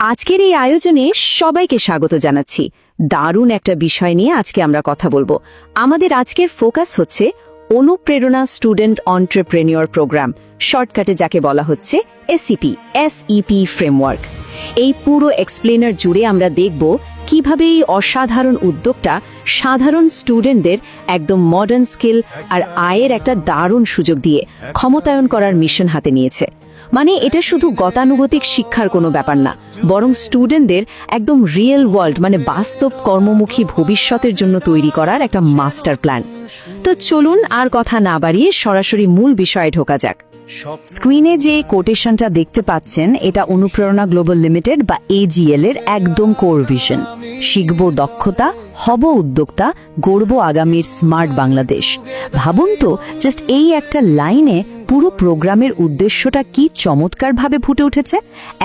আজকের এই আয়োজনে সবাইকে স্বাগত জানাচ্ছি। দারুণ একটা বিষয় নিয়ে আজকে আমরা কথা বলবো। আমাদের আজকের ফোকাস হচ্ছে অনুপ্রেরণা স্টুডেন্ট অন্ট্রেপ্রেনিয়র প্রোগ্রাম, শর্টকাটে যাকে বলা হচ্ছে এসইপি ফ্রেমওয়ার্ক। এই পুরো এক্সপ্লেনার জুড়ে আমরা দেখব কিভাবে এই অসাধারণ উদ্যোগটা সাধারণ স্টুডেন্টদের একদম মডার্ন স্কিল আর আয়ের একটা দারুণ সুযোগ দিয়ে ক্ষমতায়ন করার মিশন হাতে নিয়েছে। মানে এটা শুধু গতানুগতিক শিক্ষার কোনো ব্যাপার না, বরং স্টুডেন্টদের একদম রিয়েল ওয়ার্ল্ড মানে বাস্তব কর্মমুখী ভবিষ্যতের জন্য তৈরি করার একটা মাস্টার প্ল্যান। তো চলুন আর কথা না বাড়িয়ে সরাসরি মূল বিষয়ে ঢোকা যাক। স্ক্রিনে যে কোটেশনটা দেখতে পাচ্ছেন, এটা অনুপ্রেরণা গ্লোবাল লিমিটেড বা এজিএল এর একদম কোর ভিশন। শিখব দক্ষতা, হব উদ্যোক্তা, গড়ব আগামীর স্মার্ট বাংলাদেশ। ভাবুন তো, জাস্ট এই একটা লাইনে পুরো প্রোগ্রামের উদ্দেশ্যটা কি চমৎকারভাবে ফুটে উঠেছে।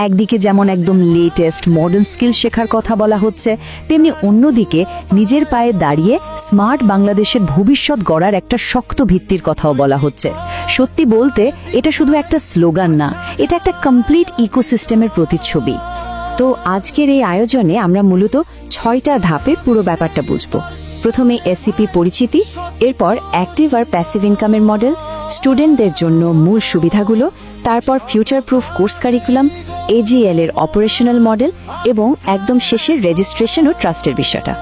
একদিকে যেমন একদম লেটেস্ট মডার্ন স্কিল শেখার কথা বলা হচ্ছে, তেমনি অন্যদিকে নিজের পায়ে দাঁড়িয়ে স্মার্ট বাংলাদেশের ভবিষ্যৎ গড়ার একটা শক্ত ভিত্তির কথাও বলা হচ্ছে। সত্যি বলতে এটা শুধু একটা স্লোগান না, এটা একটা কমপ্লিট ইকোসিস্টেমের প্রতিচ্ছবি। তো আজকের এই আয়োজনে আমরা মূলত 6টা ধাপে পুরো ব্যাপারটা বুঝব। প্রথমে এসইপি পরিচিতি, এরপর অ্যাক্টিভ আর প্যাসিভ ইনকামের মডেল, স্টুডেন্টদের জন্য মূল সুবিধাগুলো, তারপর future proof course curriculum, AGL এর অপারেশনাল মডেল এবং একদম শেষের রেজিস্ট্রেশন ও ট্রাস্টের বিষয়টা।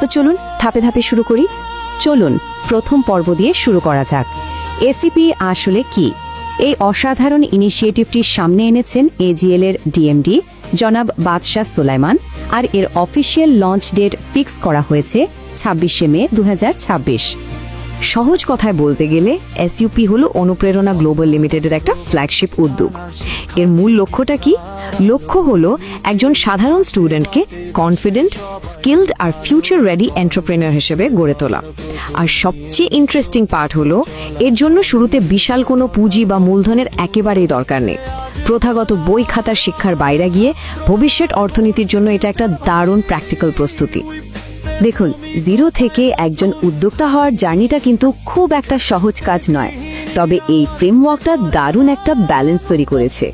তো চলুন ধাপে ধাপে শুরু করি। চলুন প্রথম পর্ব দিয়ে শুরু করা যাক। এসইপি আসলে কি? এই অসাধারণ ইনিশিয়েটিভটির সামনে এনেছেন এজিএল এর ডিএমডি জনাব বাদশাহ সুলাইমান, আর এর অফিসিয়াল লঞ্চ ডেট ফিক্স করা হয়েছে 26শে মে 2026। সহজ কথায় বলতে গেলে এসইপি হলো অনুপ্রেরণা গ্লোবাল লিমিটেডের একটা ফ্ল্যাগশিপ উদ্যোগ। এর মূল লক্ষ্যটা কি? লক্ষ্য হলো একজন সাধারণ স্টুডেন্টকে কনফিডেন্ট, স্কিলড আর ফিউচার রেডি এন্টারপ্রেনার হিসেবে গড়ে তোলা। আর সবচেয়ে ইন্টারেস্টিং পার্ট হলো, এর জন্য শুরুতে বিশাল কোনো পুঁজি বা মূলধনের একেবারেই দরকার নেই। প্রথাগত বই খাতার শিক্ষার বাইরে গিয়ে ভবিষ্যৎ অর্থনীতির জন্য এটা একটা দারুণ প্র্যাকটিক্যাল প্রস্তুতি। দেখুন, জিরো থেকে একজন উদ্যোক্তা হওয়ার জার্নিটা কিন্তু খুব একটা সহজ কাজ নয়, তবে এই ফ্রেমওয়ার্কটা দারুণ একটা ব্যালেন্স তৈরি করেছে।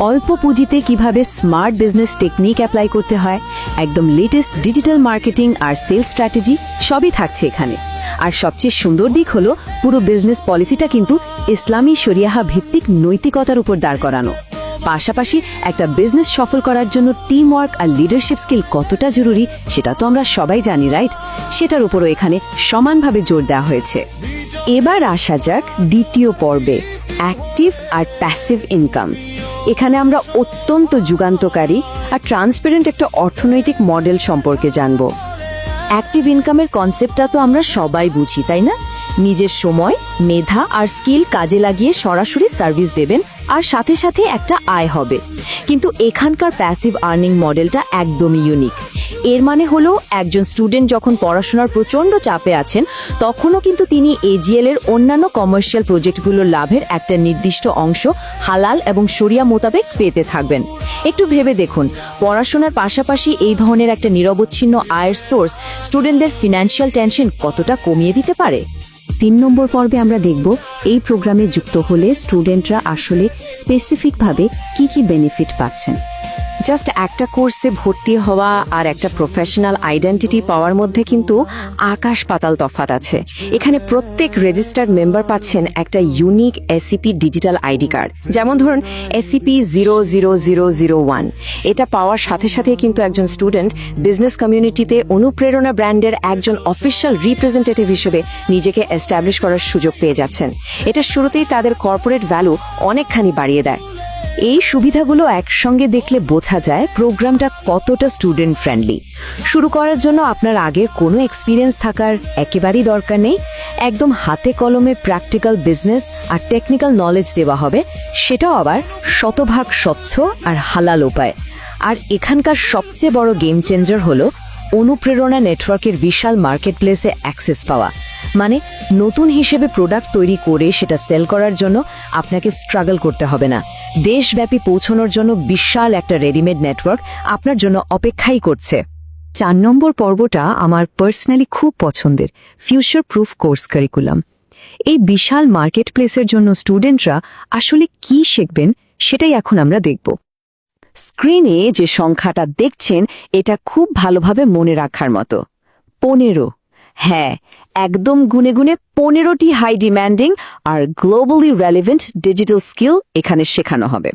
অল্প পুঁজিতে কিভাবে স্মার্ট বিজনেস টেকনিক অ্যাপ্লাই করতে হয়, একদম লেটেস্ট ডিজিটাল মার্কেটিং আর সেলস স্ট্র্যাটেজি সবই থাকছে এখানে। আর সবচেয়ে সুন্দর দিক হলো, পুরো বিজনেস পলিসিটা কিন্তু ইসলামী শরিয়াহ ভিত্তিক নৈতিকতার উপর দাঁড় করানো। পাশাপাশি একটা বিজনেস সফল করার জন্য টিম ওয়ার্ক আর লিডারশিপ স্কিল কতটা জরুরি সেটা তো আমরা সবাই জানি, রাইট? সেটার উপরও এখানে সমানভাবে জোর দেওয়া হয়েছে। এবার আসা যাক দ্বিতীয় পর্বে, অ্যাক্টিভ আর প্যাসিভ ইনকাম। এখানে আমরা অত্যন্ত যুগান্তকারী আর ট্রান্সপারেন্ট একটা অর্থনৈতিক মডেল সম্পর্কে জানব। অ্যাক্টিভ ইনকামের কনসেপ্টটা তো আমরা সবাই বুঝি, তাই না? নিজের সময়, মেধা আর স্কিল কাজে লাগিয়ে সরাসরি সার্ভিস দেবেন আর সাথে সাথে একটা আয় হবে। কিন্তু এখানকার প্যাসিভ আর্নিং মডেলটা একদমই ইউনিক। এর মানে হলো, একজন স্টুডেন্ট যখন পড়াশোনার প্রচণ্ড চাপে আছেন, তখনও কিন্তু তিনি এজিএল এর অন্যান্য কমার্শিয়াল প্রজেক্টগুলোর লাভের একটা নির্দিষ্ট অংশ হালাল এবং শরিয়া মোতাবেক পেতে থাকবেন। একটু ভেবে দেখুন, পড়াশোনার পাশাপাশি এই ধরনের একটা নিরবচ্ছিন্ন আয়ের সোর্স স্টুডেন্টদের ফিনান্সিয়াল টেনশন কতটা কমিয়ে দিতে পারে। 3 নম্বর পর্বে আমরা দেখব এই প্রোগ্রামে যুক্ত হলে স্টুডেন্টরা আসলে স্পেসিফিকভাবে কি বেনিফিট পাচ্ছেন। জাস্ট একটা কোর্সে ভর্তি হওয়া আর একটা প্রফেশনাল আইডেন্টিটি পাওয়ার মধ্যে কিন্তু আকাশ পাতাল তফাৎ আছে। এখানে প্রত্যেক রেজিস্টার্ড মেম্বার পাচ্ছেন একটা ইউনিক এসইপি ডিজিটাল আইডি কার্ড। যেমন ধরুন এসইপি 00001, এটা পাওয়ার সাথে সাথে কিন্তু একজন স্টুডেন্ট বিজনেস কমিউনিটিতে অনুপ্রেরণা ব্র্যান্ডের একজন অফিসিয়াল রিপ্রেজেন্টেটিভ হিসেবে নিজেকে এস্টাবলিশ করার সুযোগ পেয়ে যাচ্ছেন। এটা শুরুতেই তাদের কর্পোরেট ভ্যালু অনেকখানি বাড়িয়ে দেয়। এই সুবিধাগুলো একসঙ্গে দেখলে বোঝা যায় প্রোগ্রামটা কতটা স্টুডেন্ট ফ্রেন্ডলি। শুরু করার জন্য আপনার আগের কোনো এক্সপিরিয়েন্স থাকার একেবারেই দরকার নেই। একদম হাতে কলমে প্র্যাকটিক্যাল বিজনেস আর টেকনিক্যাল নলেজ দেওয়া হবে, সেটাও আবার শতভাগ স্বচ্ছ আর হালাল উপায়। আর এখানকার সবচেয়ে বড় গেম চেঞ্জার হলো অনুপ্রেরণা নেটওয়ার্কের বিশাল মার্কেট প্লেসে অ্যাক্সেস পাওয়া। মানে নতুন হিসেবে প্রোডাক্ট তৈরি করে সেটা সেল করার জন্য আপনাকে স্ট্রাগল করতে হবে না। দেশব্যাপী পৌঁছানোর জন্য বিশাল একটা রেডিমেড নেটওয়ার্ক আপনার জন্য অপেক্ষাই করছে। 4 নম্বর পর্বটা আমার পার্সোনালি খুব পছন্দের, ফিউচার প্রুফ কোর্স কারিকুলাম। এই বিশাল মার্কেট প্লেসের জন্য স্টুডেন্টরা আসলে কি শিখবেন সেটাই এখন আমরা দেখব। স্ক্রিনে যে সংখ্যাটা দেখছেন এটা খুব ভালোভাবে মনে রাখার মতো 15। হ্যাঁ, একদম গুনে গুনে 15টি হাই ডিম্যান্ডিং আর গ্লোবালি রেলিভেন্ট ডিজিটাল স্কিল এখানে শেখানো হবে।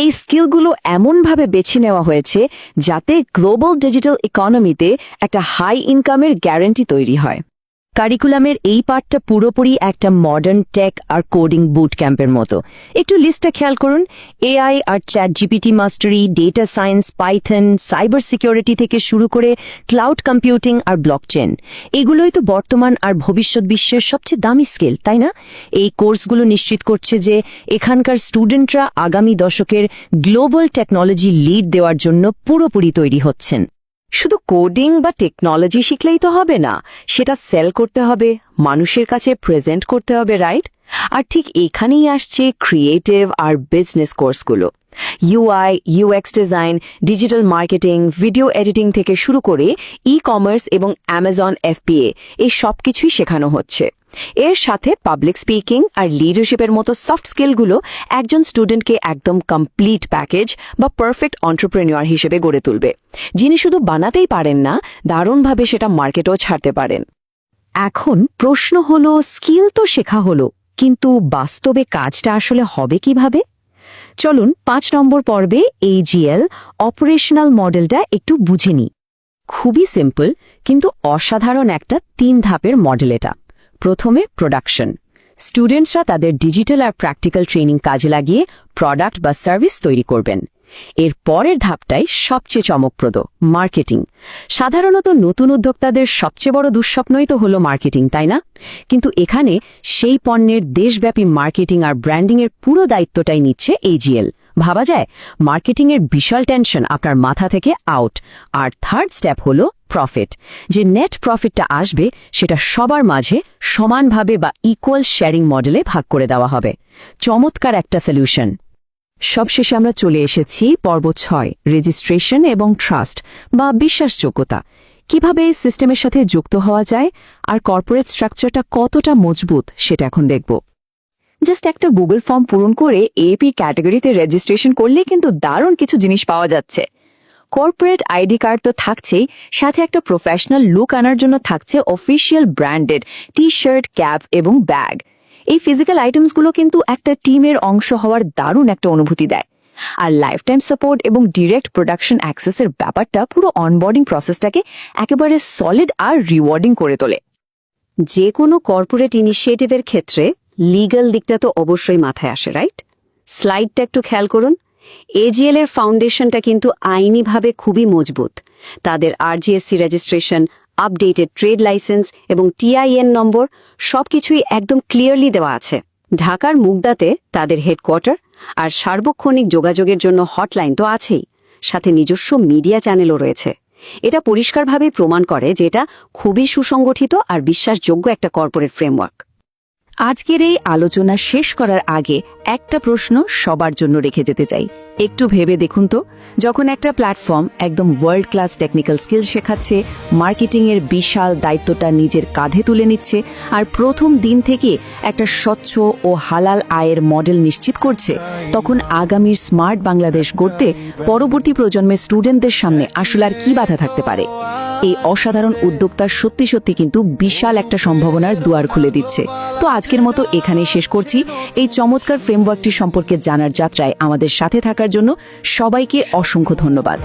এই স্কিলগুলো এমনভাবে বেছে নেওয়া হয়েছে যাতে গ্লোবাল ডিজিটাল ইকোনমিতে একটা হাই ইনকামের গ্যারান্টি তৈরি হয়। কারিকুলামের এই পার্টটা পুরোপুরি একটা মডার্ন টেক আর কোডিং বুট ক্যাম্পের মতো। একটু লিস্টটা খেয়াল করুন, এআই আর ChatGPT mastery, data science, Python, cyber security থেকে শুরু করে ক্লাউড কম্পিউটিং আর ব্লকচেন, এগুলোই তো বর্তমান আর ভবিষ্যৎ বিশ্বের সবচেয়ে দামি স্কিল, তাই না? এই কোর্সগুলো নিশ্চিত করছে যে এখানকার স্টুডেন্টরা আগামী দশকের গ্লোবাল টেকনোলজি লিড দেওয়ার জন্য পুরোপুরি তৈরি হচ্ছেন। শুধু কোডিং বা টেকনোলজি শিখলেই তো হবে না, সেটা সেল করতে হবে, মানুষের কাছে প্রেজেন্ট করতে হবে, রাইট? আর ঠিক এখানেই আসছে ক্রিয়েটিভ আর বিজনেস কোর্সগুলো। UI, UX design, digital marketing, video editing থেকে শুরু করে ই-কমার্স এবং অ্যামাজন এফপিএ, এই সব কিছুই শেখানো হচ্ছে। এর সাথে পাবলিক স্পিকিং আর লিডারশিপের মতো সফট স্কিলগুলো একজন স্টুডেন্টকে একদম কমপ্লিট প্যাকেজ বা পারফেক্ট এন্টারপ্রেনিউর হিসেবে গড়ে তুলবে, যিনি শুধু বানাতেই পারেন না, দারুণভাবে সেটা মার্কেটেও ছাড়তে পারেন। এখন প্রশ্ন হলো, স্কিল তো শেখা হলো, কিন্তু বাস্তবে কাজটা আসলে হবে কিভাবে? চলুন 5 নম্বর পর্বে AGL অপারেশনাল মডেলটা একটু বুঝে নিই। খুবই সিম্পল কিন্তু অসাধারণ একটা 3 ধাপের মডেল এটা। প্রথমে প্রোডাকশন। স্টুডেন্টসরা তাদের ডিজিটাল আর প্র্যাকটিক্যাল ট্রেনিং কাজে লাগিয়ে প্রোডাক্ট বা সার্ভিস তৈরি করবেন। এর পরের ধাপটাই সবচেয়ে চমকপ্রদ, মার্কেটিং। সাধারণত নতুন উদ্যোক্তাদের সবচেয়ে বড় দুঃস্বপ্নই তো হলো মার্কেটিং, তাই না? কিন্তু এখানে সেই পণ্যের দেশব্যাপী মার্কেটিং আর ব্র্যান্ডিংয়ের পুরো দায়িত্বটাই নিচ্ছে AGL। ভাবা যায় মার্কেটিংয়ের বিশাল টেনশন আপনার মাথা থেকে আউট। আর থার্ড স্টেপ হলো প্রফিট। যে নেট প্রফিটটা আসবে সেটা সবার মাঝে সমানভাবে বা ইকুয়াল শেয়ারিং মডেলে ভাগ করে দেওয়া হবে। চমৎকার একটা সলিউশন। সবশেষে আমরা চলে এসেছি পর্ব 6, রেজিস্ট্রেশন এবং ট্রাস্ট বা বিশ্বাসযোগ্যতা। কিভাবে এই সিস্টেমের সাথে যুক্ত হওয়া যায় আর কর্পোরেট স্ট্রাকচারটা কতটা মজবুত সেটা এখন দেখব। জাস্ট একটা গুগল ফর্ম পূরণ করে এপি ক্যাটাগরিতে রেজিস্ট্রেশন করলে কিন্তু দারুণ কিছু জিনিস পাওয়া যাচ্ছে। কর্পোরেট আইডি কার্ড তো থাকছেই, সাথে একটা প্রফেশনাল লুক আনার জন্য থাকছে অফিসিয়াল ব্র্যান্ডেড টি-শার্ট, ক্যাপ এবং ব্যাগ। এই ফিজিক্যাল আইটেমসগুলো কিন্তু একটা টিমের অংশ হওয়ার দারুণ একটা অনুভূতি দেয়। আর লাইফ টাইম সাপোর্ট এবং ডিরেক্ট প্রোডাকশন অ্যাক্সেসের ব্যাপারটা পুরো অনবোর্ডিং প্রসেসটাকে একেবারে সলিড আর রিওয়ার্ডিং করে তোলে। যে কোনো কর্পোরেট ইনিশিয়েটিভের ক্ষেত্রে লিগ্যাল দিকটা তো অবশ্যই মাথায় আসে, রাইট? স্লাইডটা একটু খেয়াল করুন। AGL এর ফাউন্ডেশনটা কিন্তু আইনিভাবে খুবই মজবুত। তাদের RGSC registration, updated trade licence এবং TIN নম্বর সবকিছুই একদম ক্লিয়ারলি দেওয়া আছে। ঢাকার মুগদাতে তাদের হেডকোয়ার্টার, আর সার্বক্ষণিক যোগাযোগের জন্য হটলাইন তো আছেই, সাথে নিজস্ব মিডিয়া চ্যানেলও রয়েছে। এটা পরিষ্কারভাবেই প্রমাণ করে যে এটা খুবই সুসংগঠিত আর বিশ্বাসযোগ্য একটা কর্পোরেট ফ্রেমওয়ার্ক। আজকের এই আলোচনা শেষ করার আগে একটা প্রশ্ন সবার জন্য রেখে যেতে চাই। একটু ভেবে দেখুন তো, যখন একটা প্ল্যাটফর্ম একদম ওয়ার্ল্ড ক্লাস টেকনিক্যাল স্কিল শেখাচ্ছে, মার্কেটিংয়ের বিশাল দায়িত্বটা নিজের কাঁধে তুলে নিচ্ছে, আর প্রথম দিন থেকে একটা স্বচ্ছ ও হালাল আয়ের মডেল নিশ্চিত করছে, তখন আগামীর স্মার্ট বাংলাদেশ গড়তে পরবর্তী প্রজন্মের স্টুডেন্টদের সামনে আসলে আর কি বাধা থাকতে পারে? এই অসাধারণ উদ্যোক্তা সত্যি সত্যি কিন্তু বিশাল একটা সম্ভাবনার দুয়ার খুলে দিচ্ছে। তো আজকের মতো এখানেই শেষ করছি। এই চমৎকার ফ্রেমওয়ার্কটি সম্পর্কে জানার যাত্রায় আমাদের সাথে থাকার জন্য সবাইকে অসংখ্য ধন্যবাদ।